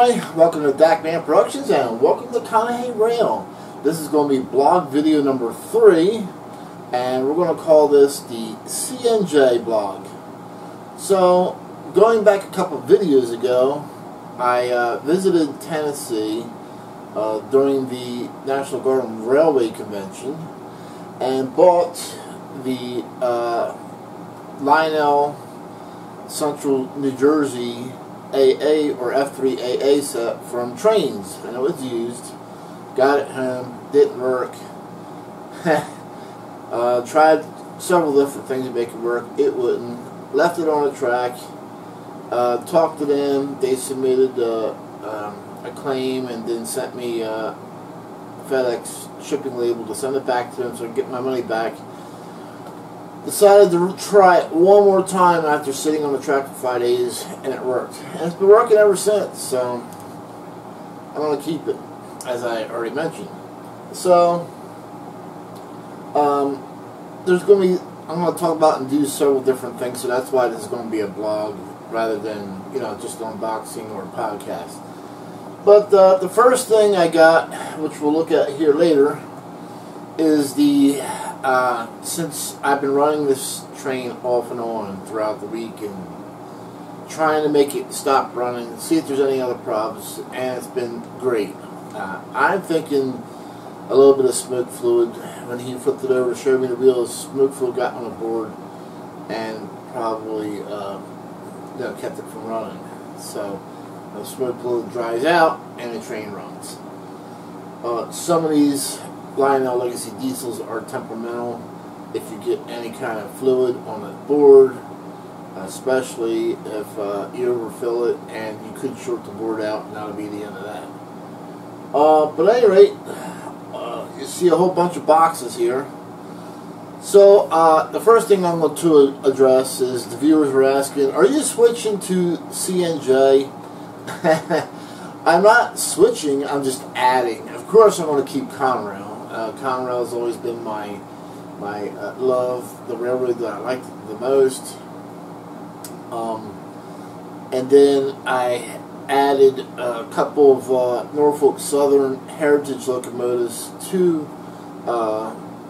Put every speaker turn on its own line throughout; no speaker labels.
everybody, welcome to Dakman Productions and welcome to Cnj Rail. This is going to be blog video number 3 and we're going to call this the Cnj Blog. So, going back a couple of videos ago, I visited Tennessee during the National Guard and Railway Convention and bought the Lionel Central, New Jersey AA or F3 AA set from Trains, and it was used. Got it home, didn't work. Tried several different things to make it work, it wouldn't. Left it on the track. Talked to them. They submitted a claim and then sent me a FedEx shipping label to send it back to them so I can get my money back. Decided to try it one more time after sitting on the track for 5 days, and it worked. And it's been working ever since, so I'm going to keep it, as I already mentioned. So, I'm going to talk about and do several different things, so that's why this is going to be a blog rather than, just an unboxing or a podcast. But the first thing I got, which we'll look at here later, is the since I've been running this train off and on throughout the week and trying to make it stop running, see if there's any other problems, and it's been great. I'm thinking a little bit of smoke fluid. When he flipped it over to show me the wheels, smoke fluid got on the board and probably kept it from running. So the smoke fluid dries out and the train runs. Some of these Lionel Legacy diesels are temperamental. If you get any kind of fluid on the board, especially if you overfill it, and you could short the board out, and that'll be the end of that. But at any rate, you see a whole bunch of boxes here. So the first thing I'm going to address is the viewers were asking, are you switching to Cnj? I'm not switching, I'm just adding. Of course I'm going to keep Conrail. Conrail has always been my love, the railroad that I liked the most. And then I added a couple of Norfolk Southern heritage locomotives to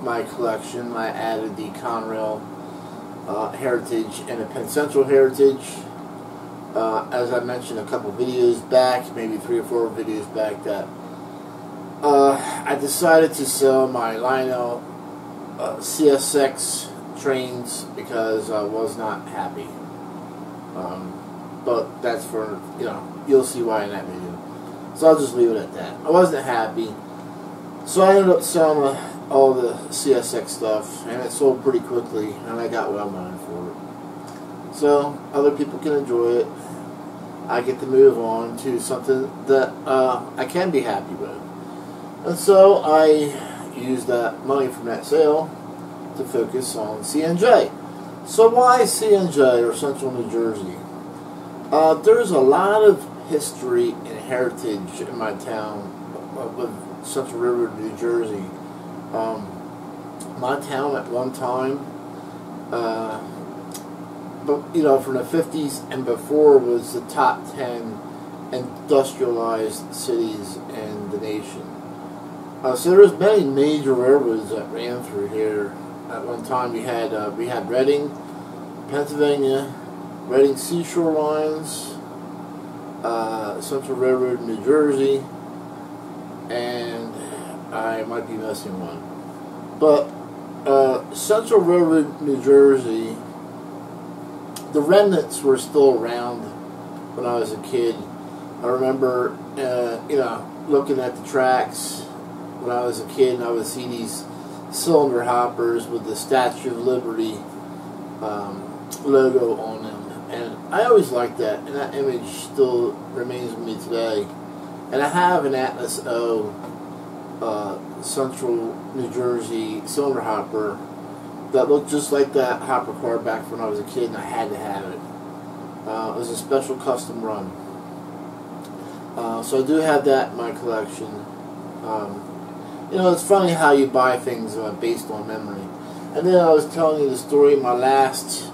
my collection. I added the Conrail heritage and the Penn Central heritage. As I mentioned a couple videos back, maybe 3 or 4 videos back, that I decided to sell my Lionel CSX trains because I was not happy. But that's for, you'll see why in that video. So I'll just leave it at that. I wasn't happy. So I ended up selling all the CSX stuff, and it sold pretty quickly, and I got well known for it. So other people can enjoy it. I get to move on to something that I can be happy with. And so I used that money from that sale to focus on Cnj. So why Cnj or Central New Jersey? There's a lot of history and heritage in my town with Central River, New Jersey. My town at one time, from the 50s and before, was the top 10 industrialized cities in the nation. So there's many major railroads that ran through here. At one time we had Reading, Pennsylvania, Reading Seashore Lines, Central Railroad, New Jersey, and I might be missing one. But Central Railroad, New Jersey, the remnants were still around when I was a kid. I remember, looking at the tracks when I was a kid, and I would see these cylinder hoppers with the Statue of Liberty logo on them, and I always liked that, and that image still remains with me today. And I have an Atlas O Central New Jersey cylinder hopper that looked just like that hopper car back when I was a kid, and I had to have it. It was a special custom run. So I do have that in my collection. It's funny how you buy things based on memory. And then I was telling you the story in my last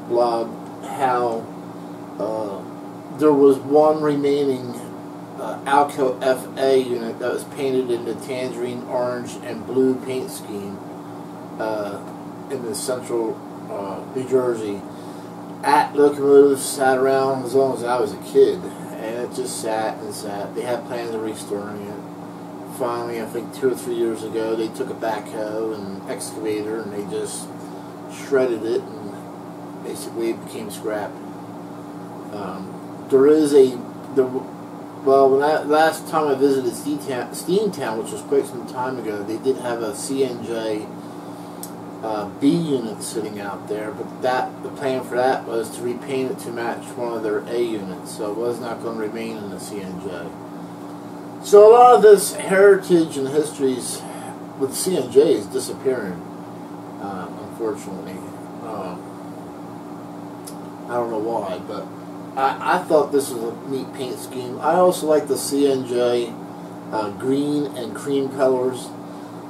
blog, how there was one remaining Alco FA unit that was painted in the tangerine, orange, and blue paint scheme in the central New Jersey. At locomotives, sat around as long as I was a kid, and it just sat and sat. They had plans of restoring it. Finally, I think 2 or 3 years ago, they took a backhoe and excavator and they just shredded it, and basically it became scrap. There is well, last time I visited Steamtown, which was quite some time ago, they did have a Cnj B unit sitting out there, but the plan for that was to repaint it to match one of their A units, so it was not going to remain in the Cnj. So a lot of this heritage and histories with Cnj is disappearing, unfortunately. I don't know why, but I thought this was a neat paint scheme. I also like the Cnj green and cream colors.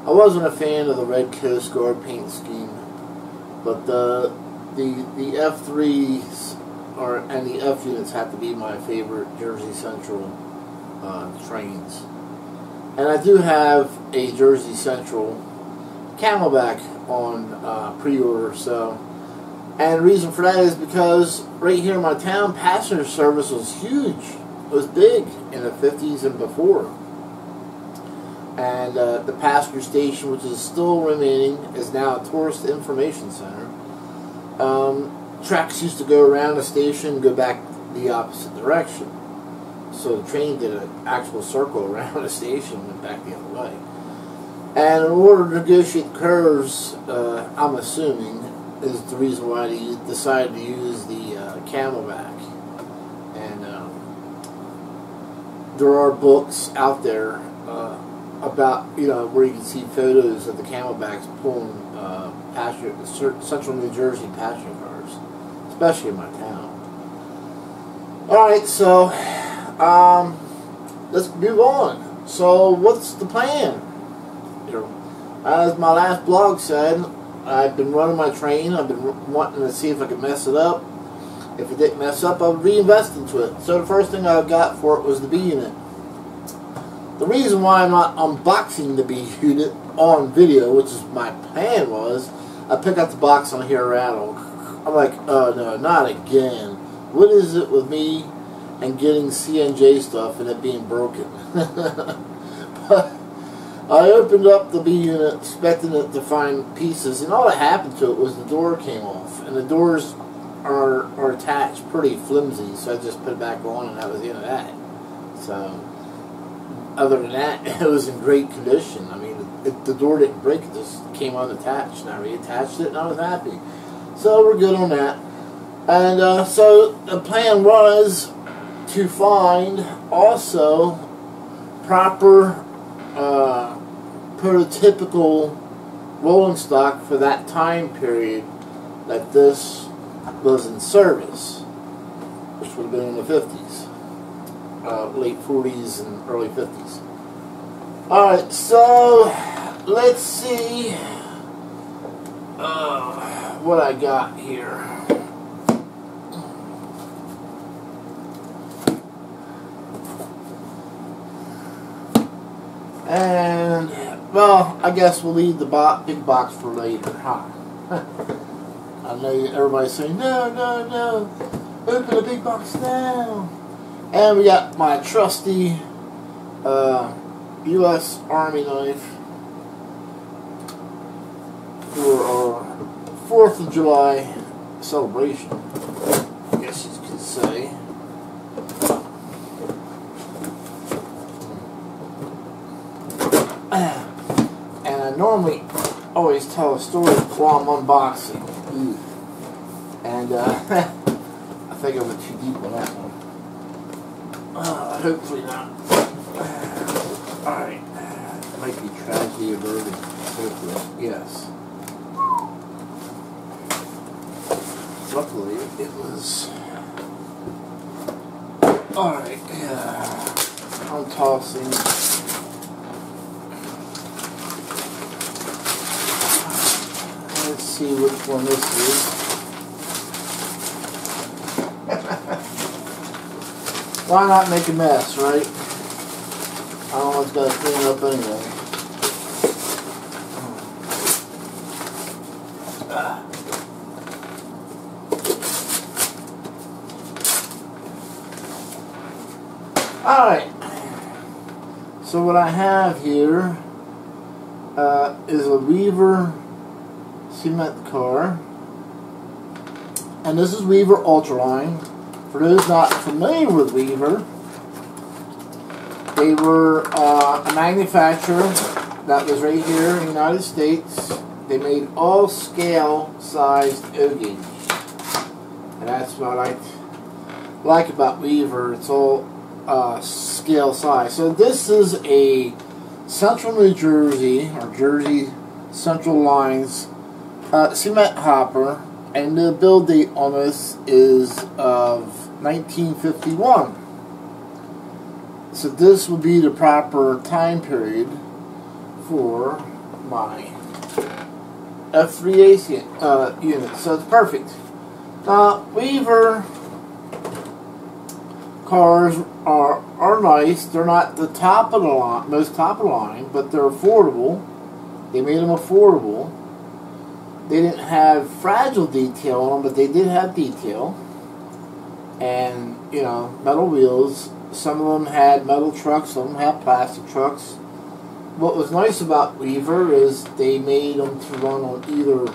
I wasn't a fan of the red Coast Guard paint scheme, but the F3s and the F units have to be my favorite Jersey Central trains. And I do have a Jersey Central Camelback on pre-order, so. And the reason for that is because right here in my town, passenger service was huge. It was big in the 50s and before. And the passenger station, which is still remaining, is now a tourist information center. Tracks used to go around the station and go back the opposite direction. So the train did an actual circle around the station and went back the other way. And in order to negotiate curves, I'm assuming, is the reason why they decided to use the Camelback. And there are books out there about, where you can see photos of the Camelbacks pulling central New Jersey passenger cars, especially in my town. Alright, so let's move on. So what's the plan? As my last blog said, I've been running my train. I've been wanting to see if I could mess it up. If it didn't mess up, I would reinvest into it. So the first thing I got for it was the B unit. The reason why I'm not unboxing the B unit on video, which is my plan was, I pick up the box and I hear a rattle. I'm like, oh no, not again. What is it with me and getting Cnj stuff and it being broken? But I opened up the B unit expecting it to find pieces, and all that happened to it was the door came off, and the doors are attached pretty flimsy, so I just put it back on and that was the end of that. So other than that, it was in great condition. I mean, the door didn't break, it just came unattached, and I reattached it and I was happy. So we're good on that. And so the plan was to find also proper prototypical rolling stock for that time period that this was in service, which would have been in the 50s, late 40s and early 50s. Alright, so let's see what I got here. And, well, I guess we'll leave the big box for later, huh? I know everybody's saying, no, no, no, open the big box now. And we got my trusty U.S. Army knife for our 4th of July celebration, I guess you could say. And I normally always tell a story while I'm unboxing. And I think I went too deep on that one. Hopefully not. Alright. Might be tragedy averted. Hopefully. Yes. Luckily, it was... Alright. I'm tossing... Let's see which one this is. why not make a mess, right? I don't want to clean it up anyway. Alright, so what I have here is a Weaver cement car, and this is Weaver Ultraline. For those not familiar with Weaver, they were a manufacturer that was right here in the United States. They made all scale sized O gauge, and that's what I like about Weaver. It's all scale size. So this is a Central New Jersey, or Jersey Central Lines cement hopper, and the build date on this is of 1951. So this would be the proper time period for my F3 AC unit. So it's perfect. Now Weaver cars are nice. They're not the top of the line, most top of the line, but they're affordable. They made them affordable. They didn't have fragile detail on them, but they did have detail. And, you know, metal wheels. Some of them had metal trucks, some of them had plastic trucks. What was nice about Weaver is they made them to run on either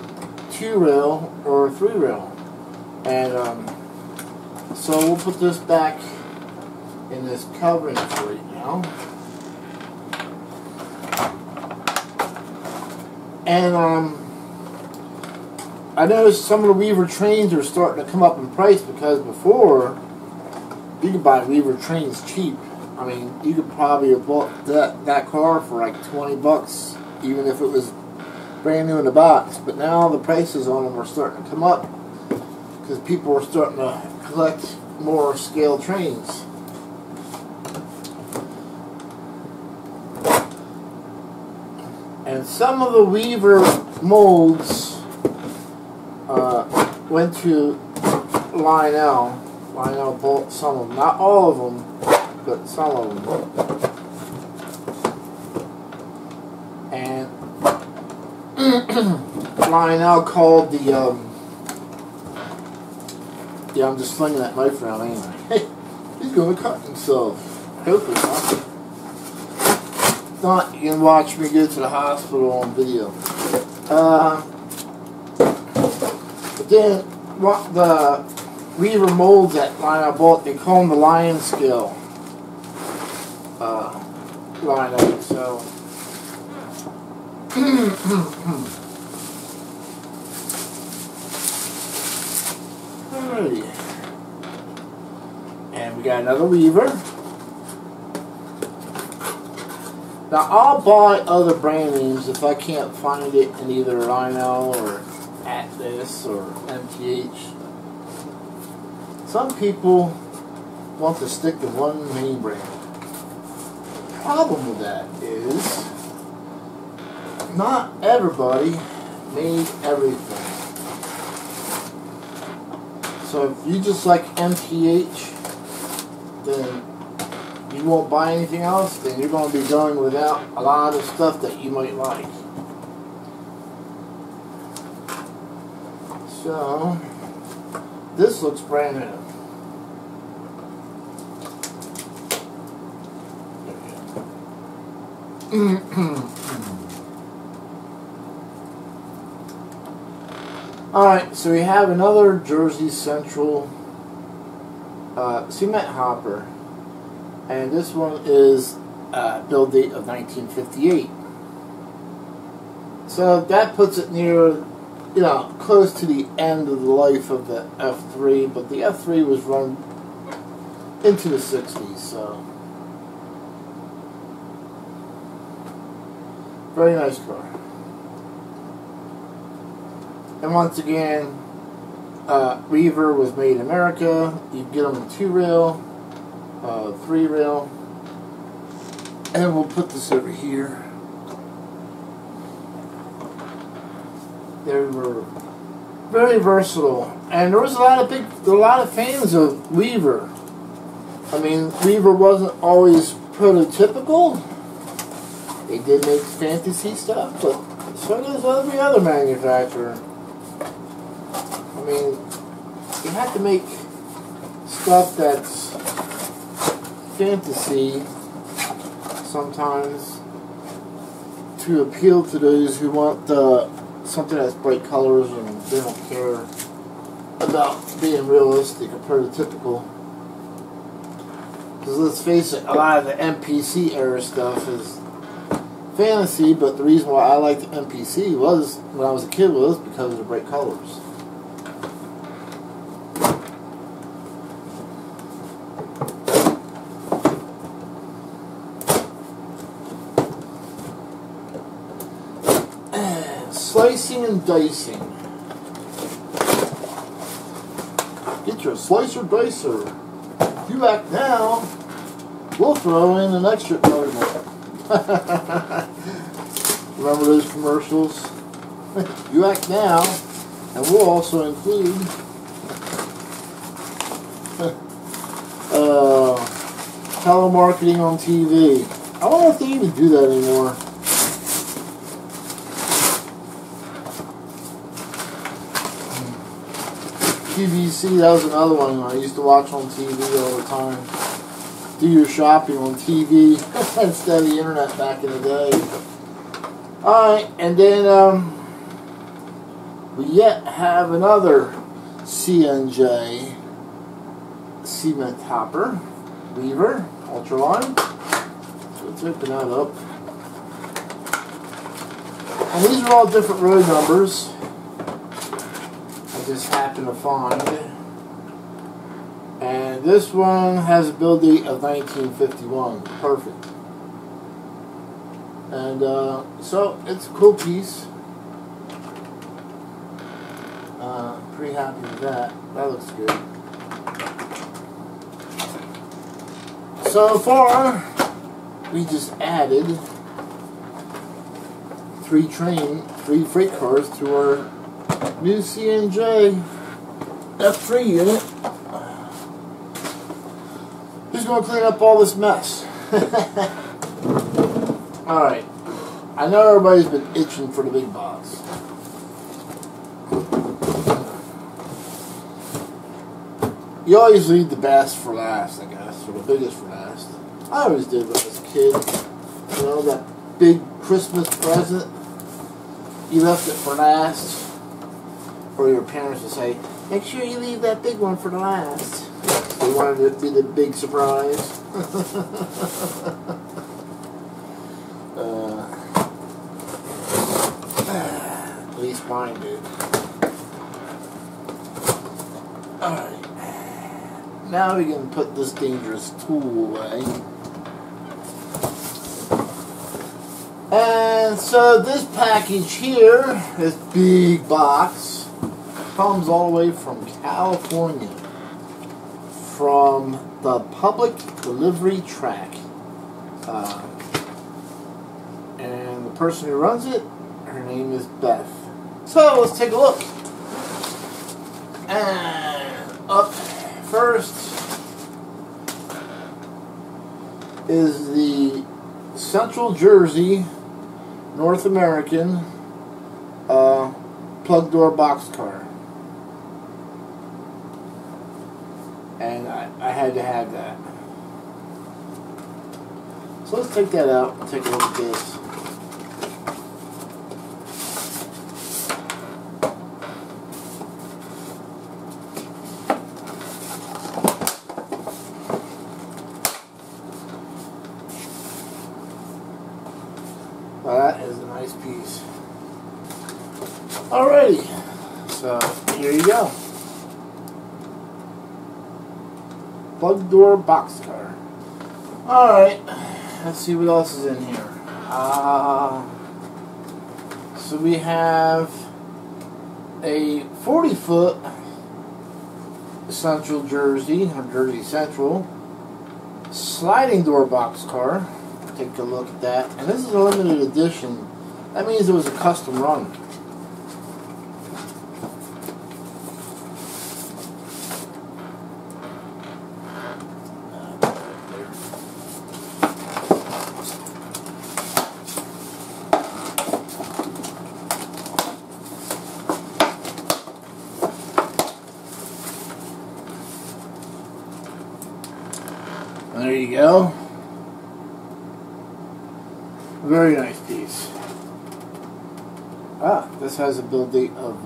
2-rail or 3-rail. And so we'll put this back in this covering for right now. And I noticed some of the Weaver trains are starting to come up in price, because before you could buy Weaver trains cheap. I mean, you could probably have bought that car for like 20 bucks, even if it was brand new in the box. But now the prices on them are starting to come up, because people are starting to collect more scale trains. And some of the Weaver molds went to Lionel. Lionel bought some of them. Not all of them, but some of them. And Lionel called the yeah, I'm just slinging that knife around anyway. Hey, he's going to cut himself. Hopefully not. If not, you can watch me go to the hospital on video. But then, what the Weaver molds that Lionel bought, they call them the Lion Scale Lionel. So, alrighty. And we got another Weaver. Now, I'll buy other brand names if I can't find it in either Lionel or Atlas or MTH. Some people want to stick to one main brand. The problem with that is not everybody made everything. So if you just like MTH, then you won't buy anything else, then you're going to be going without a lot of stuff that you might like. So, this looks brand new. Alright, so we have another Jersey Central cement hopper. And this one is build date of 1958. So that puts it near, you know, close to the end of the life of the F3, but the F3 was run into the 60s, so very nice car. And once again, Weaver was made in America. You can get them in 2-rail, 3-rail, and we'll put this over here. They were very versatile, and there was a lot of fans of Weaver. I mean, Weaver wasn't always prototypical. They did make fantasy stuff, but so does every other manufacturer. I mean, you have to make stuff that's fantasy sometimes to appeal to those who want something that's bright colors and they don't care about being realistic or prototypical. Because let's face it, a lot of the MPC era stuff is fantasy, but the reason why I liked MPC was, when I was a kid, was because of the bright colors. Slicing and dicing. Get your slicer dicer. If you act now, we'll throw in an extra cardboard. Remember those commercials? You act now, and we'll also include telemarketing on TV. I wonder if they even do that anymore. QVC, that was another one I used to watch on TV all the time. Do your shopping on TV instead of the internet back in the day. Alright, and then we yet have another Cnj cement topper, Weaver, Ultraline. So let's open that up. And these are all different road numbers. Just happen to find, and this one has a build date of 1951. Perfect. And so it's a cool piece. Pretty happy with that. That looks good. So far, we just added 3 freight cars to our new Cnj F3 unit. Who's going to clean up all this mess? Alright. I know everybody's been itching for the big box. You always leave the best for last, I guess, or the biggest for last. I always did when I was a kid. You know, that big Christmas present, you left it for last. Or your parents would say, make sure you leave that big one for the last. They wanted it to be the big surprise. At least mine did. Alright. Now we can put this dangerous tool away. And so this package here, this big box, comes all the way from California, from the public delivery track, and the person who runs it, her name is Beth. So let's take a look. And up first is the Central Jersey North American plug door boxcar. And I had to have that. So let's take that out and take a look at this. Well, that is a nice piece. Alrighty. So here you go. Plug door boxcar. Alright, let's see what else is in here. So we have a 40-foot Central Jersey, or Jersey Central, sliding door boxcar. Take a look at that. And this is a limited edition. That means it was a custom run. you go. Very nice piece. This has a build date of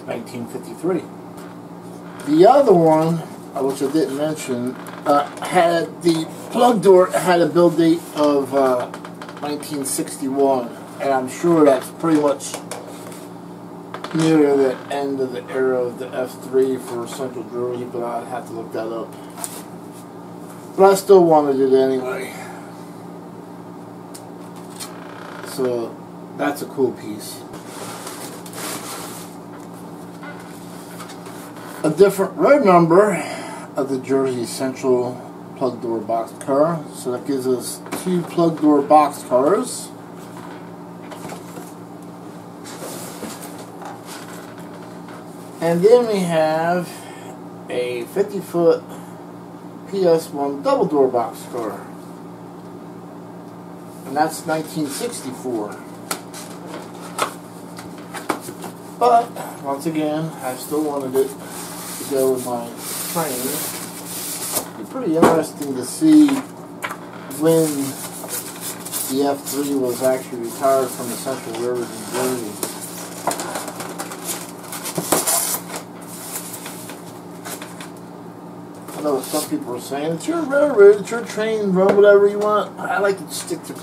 1953. The other one, which I didn't mention, had the plug door had a build date of 1961, and I'm sure that's pretty much near the end of the era of the F3 for Central Jersey, but I'd have to look that up. But I still wanted it anyway. So that's a cool piece. A different road number of the Jersey Central plug door boxcar. So that gives us 2 plug door boxcars. And then we have a 50-foot PS1 double door boxcar. And that's 1964. But, once again, I still wanted it to go with my train. It'd be pretty interesting to see when the F3 was actually retired from the Central Railroad in Jersey. I know what some people are saying, it's your railroad, it's your train, run whatever you want. I like to stick to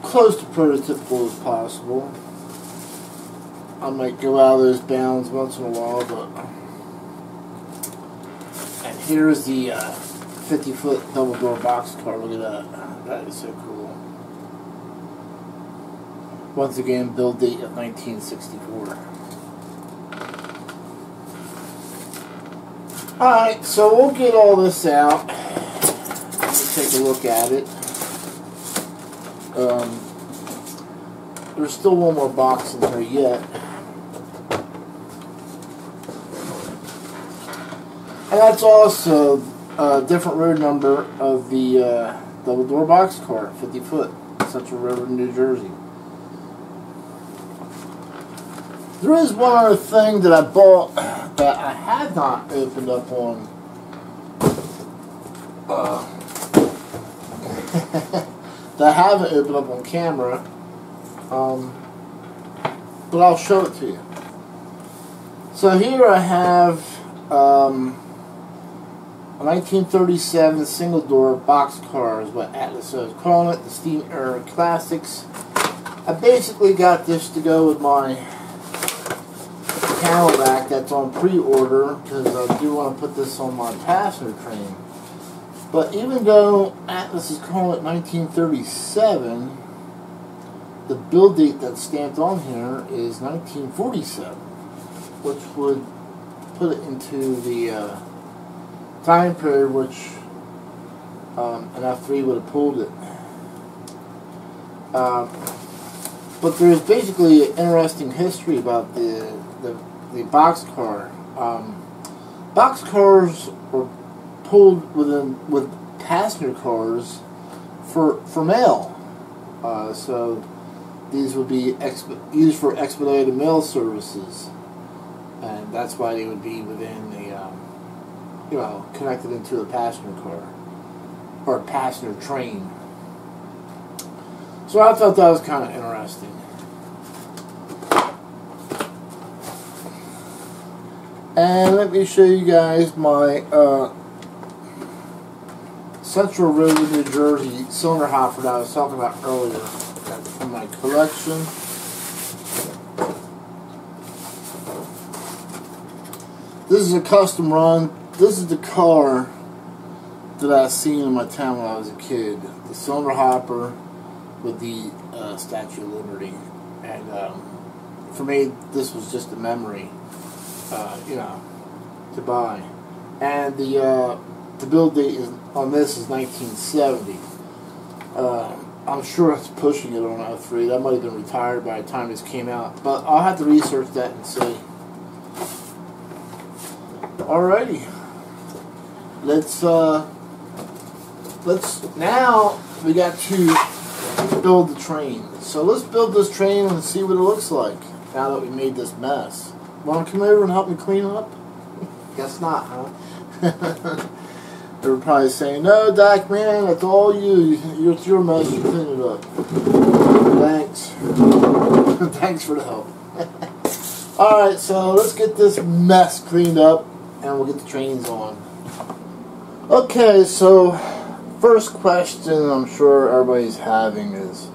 close to prototypical as possible. I might go out of those bounds once in a while, but... And here's the 50-foot double-door boxcar. Look at that. That is so cool. Once again, build date of 1964. Alright, so we'll get all this out. Let's take a look at it. There's still one more box in here yet. And that's also a different road number of the double door boxcar, 50 foot, Central Railroad, New Jersey. There is one other thing that I bought that I had not opened up on that I haven't opened up on camera, but I'll show it to you. So here I have a 1937 single door boxcar is what Atlas is calling it, the Steam Era Classics. I basically got this to go with my Cadillac that's on pre-order because I do want to put this on my passenger train. But even though Atlas is calling it 1937, the build date that's stamped on here is 1947, which would put it into the time period which an F3 would have pulled it. But there's basically an interesting history about the boxcar. Boxcars were pulled with passenger cars for mail. So these would be used for expedited mail services, and that's why they would be within the connected into a passenger car or a passenger train. So I thought that was kind of interesting. And let me show you guys my Central Railroad, New Jersey cylinder hopper that I was talking about earlier. That's from my collection. This is a custom run. This is the car that I seen in my town when I was a kid. The cylinder hopper with the Statue of Liberty. And for me, this was just a memory, to buy. And the build date on this is 1970. I'm sure it's pushing it on F3. That might have been retired by the time this came out. But I'll have to research that and see. Alrighty. Now we got to build the train. So let's build this train and see what it looks like now that we made this mess. Want to come over and help me clean up? Guess not, huh? They're probably saying, no, Doc, man, it's all you. It's your mess. You clean it up. Thanks. Thanks for the help. Alright, so let's get this mess cleaned up and we'll get the trains on. Okay, so first question I'm sure everybody's having is,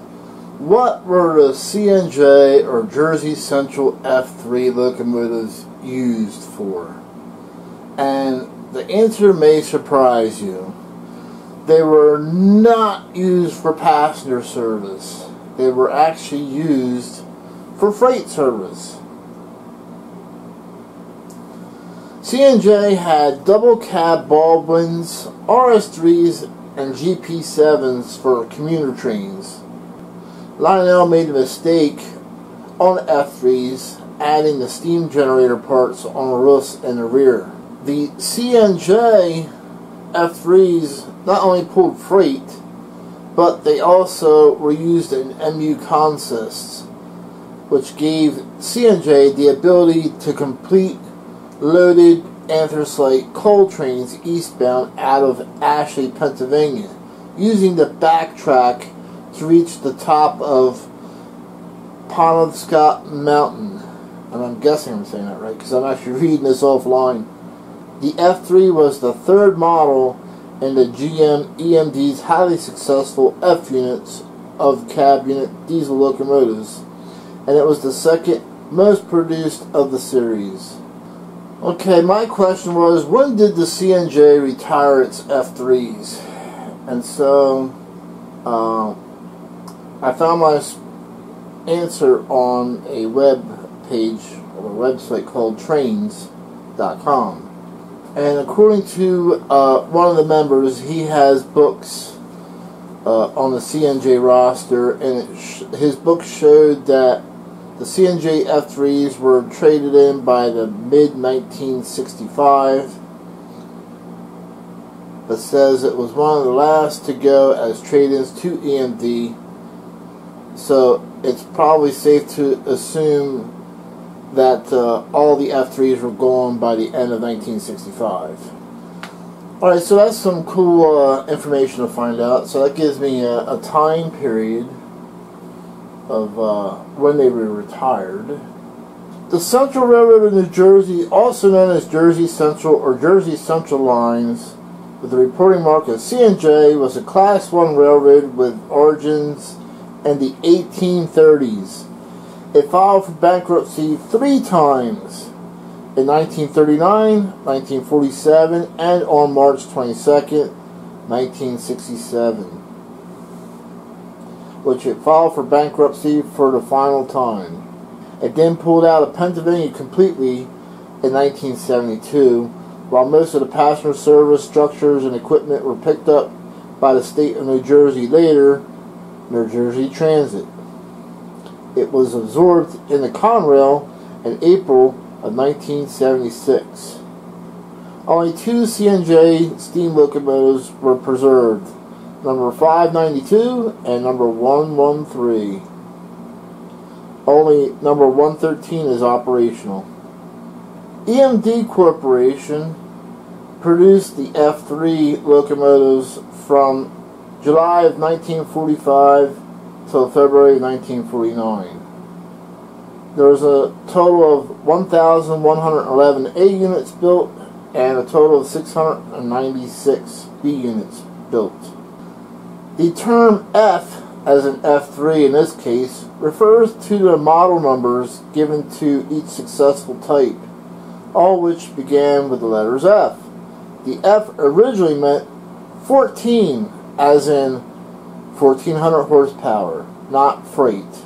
what were the Cnj or Jersey Central F3 locomotives used for? And the answer may surprise you. They were not used for passenger service. They were actually used for freight service. Cnj had double cab Baldwins, RS3s, and GP7s for commuter trains. Lionel made a mistake on F3s, adding the steam generator parts on the roofs in the rear. The Cnj F3s not only pulled freight, but they also were used in MU consists, which gave Cnj the ability to complete loaded anthracite coal trains eastbound out of Ashley, Pennsylvania, using the backtrack to reach the top of Penobscot Mountain. And I'm guessing I'm saying that right, because I'm actually reading this offline. The F3 was the third model in the GM EMD's highly successful F units of cab unit diesel locomotives, and it was the second most produced of the series. Okay, my question was, when did the Cnj retire its F3s? And so, I found my answer on a web page, or a website called trains.com. And according to one of the members, he has books on the Cnj roster, and his book showed that the Cnj F3s were traded in by the mid-1965, but says it was one of the last to go as trade-ins to EMD, so it's probably safe to assume that all the F3s were gone by the end of 1965. Alright, so that's some cool information to find out. So that gives me a time period of when they were retired. The Central Railroad of New Jersey, also known as Jersey Central or Jersey Central Lines, with the reporting mark of Cnj, was a Class 1 railroad with origins in the 1830s. It filed for bankruptcy 3 times, in 1939, 1947, and on March 22nd, 1967. Which it filed for bankruptcy for the final time. It then pulled out of Pennsylvania completely in 1972, while most of the passenger service structures and equipment were picked up by the state of New Jersey later, New Jersey Transit. It was absorbed in the Conrail in April of 1976. Only 2 Cnj steam locomotives were preserved, number 592 and number 113. Only number 113 is operational. EMD Corporation produced the F3 locomotives from July of 1945 till February 1949. There was a total of 1,111 A units built and a total of 696 B units built. The term F, as in F3 in this case, refers to the model numbers given to each successful type, all which began with the letters F. The F originally meant 14, as in 1,400 horsepower, not freight.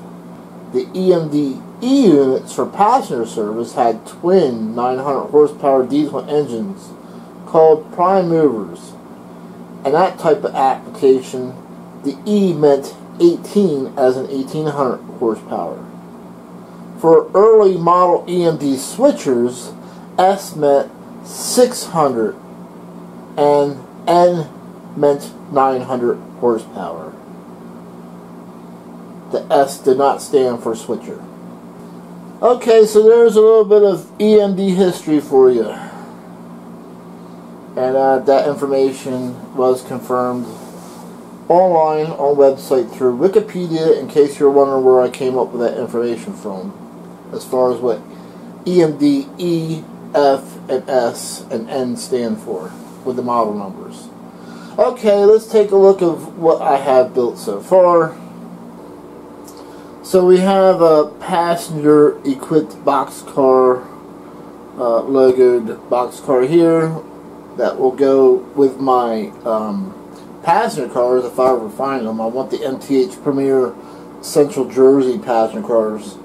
The EMD E units for passenger service had twin 900 horsepower diesel engines called prime movers. In that type of application, the E meant 18 as in 1,800 horsepower. For early model EMD switchers, S meant 600 and N meant 900 horsepower. The S did not stand for switcher. Okay, so there's a little bit of EMD history for you. And that information was confirmed online on website through Wikipedia, in case you're wondering where I came up with that information from, as far as what EMD E, F, and S, and N stand for, with the model numbers. Okay, let's take a look at what I have built so far. So we have a passenger equipped boxcar, logoed boxcar here, that will go with my passenger cars if I ever find them. I want the MTH Premier Central Jersey passenger cars,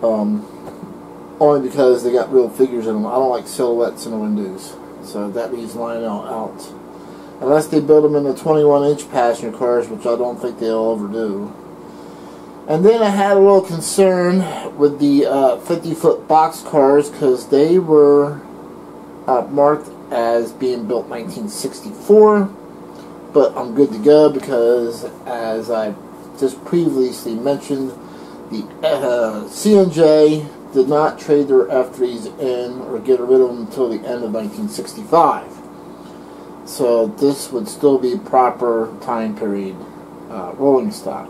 only because they got real figures in them. I don't like silhouettes in the windows, so that leaves Lionel out. Unless they build them in the 21-inch passenger cars, which I don't think they'll ever do. And then I had a little concern with the 50-foot box cars, because they were marked as being built 1964. But I'm good to go, because as I just previously mentioned, the Cnj did not trade their F3s in or get rid of them until the end of 1965. So this would still be proper time period rolling stock.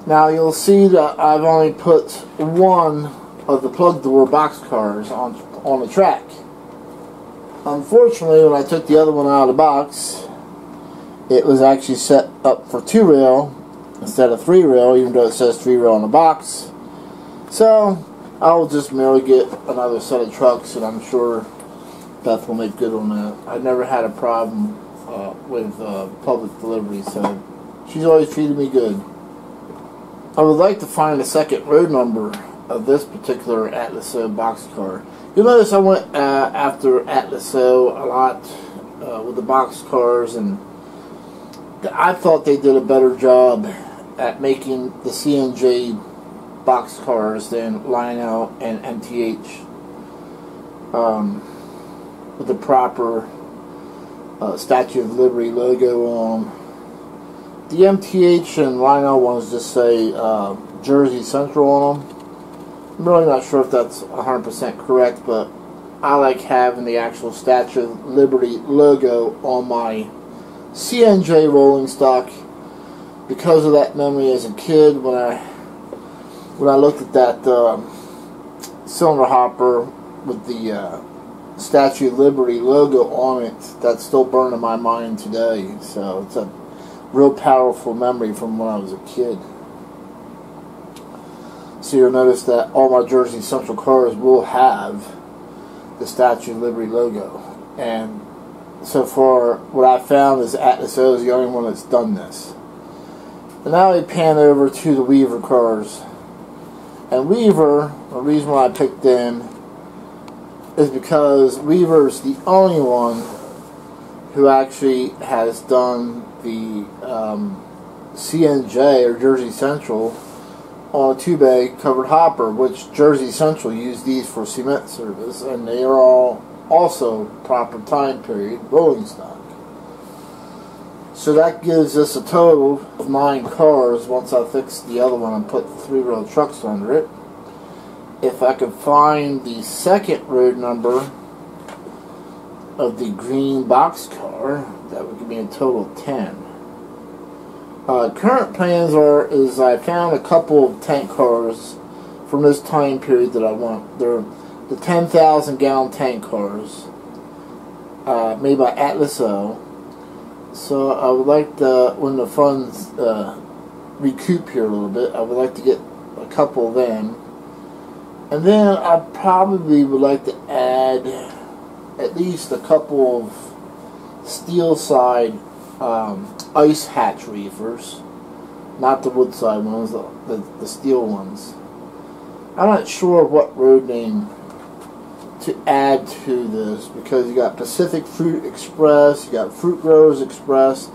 Now you'll see that I've only put one of the plug door boxcars on the track. Unfortunately, when I took the other one out of the box, it was actually set up for 2-rail instead of 3-rail, even though it says 3-rail on the box. So I'll just merely get another set of trucks, and I'm sure Beth will make good on that. I've never had a problem with public delivery, so she's always treated me good. I would like to find the second road number of this particular Atlas O boxcar. You'll notice I went after Atlas O a lot with the boxcars, and I thought they did a better job at making the Cnj boxcars than Lionel and MTH, with the proper Statue of Liberty logo on. The MTH and Lionel ones just say Jersey Central on them. I'm really not sure if that's 100% correct, but I like having the actual Statue of Liberty logo on my Cnj rolling stock because of that memory as a kid when I looked at that cylinder hopper with the Statue of Liberty logo on it. That's still burned in my mind today. So it's a real powerful memory from when I was a kid. So you'll notice that all my Jersey Central cars will have the Statue of Liberty logo. And so far, what I found is Atlas O is the only one that's done this. And now we pan over to the Weaver cars. And Weaver, the reason why I picked them is because Weaver's the only one who actually has done the CNJ or Jersey Central on a 2-bay covered hopper, which Jersey Central used these for cement service, and they are all also proper time period rolling stock. So that gives us a total of 9 cars once I fix the other one and put 3-row trucks under it. If I could find the second road number of the green boxcar, that would give me a total of 10. Current plans is I found a couple of tank cars from this time period that I want. They're the 10,000 gallon tank cars made by Atlas O. So I would like to, when the funds recoup here a little bit, I would like to get a couple of them. And then I probably would like to add at least a couple of steel side ice hatch reefers, not the wood side ones, the steel ones. I'm not sure what road name to add to this, because you got Pacific Fruit Express, you got Fruit Growers Express.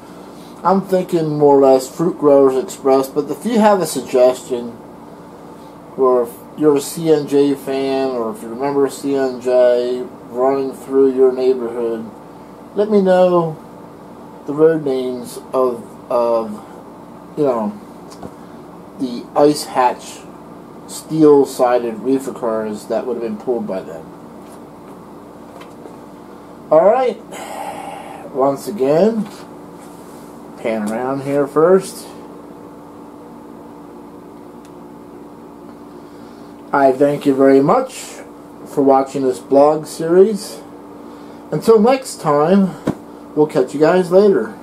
I'm thinking more or less Fruit Growers Express, but if you have a suggestion, or if you're a CNJ fan, or if you remember CNJ running through your neighborhood, let me know the road names of you know, the ice hatch steel-sided reefer cars that would have been pulled by them. Alright, once again, pan around here first. I thank you very much for watching this blog series. Until next time, we'll catch you guys later.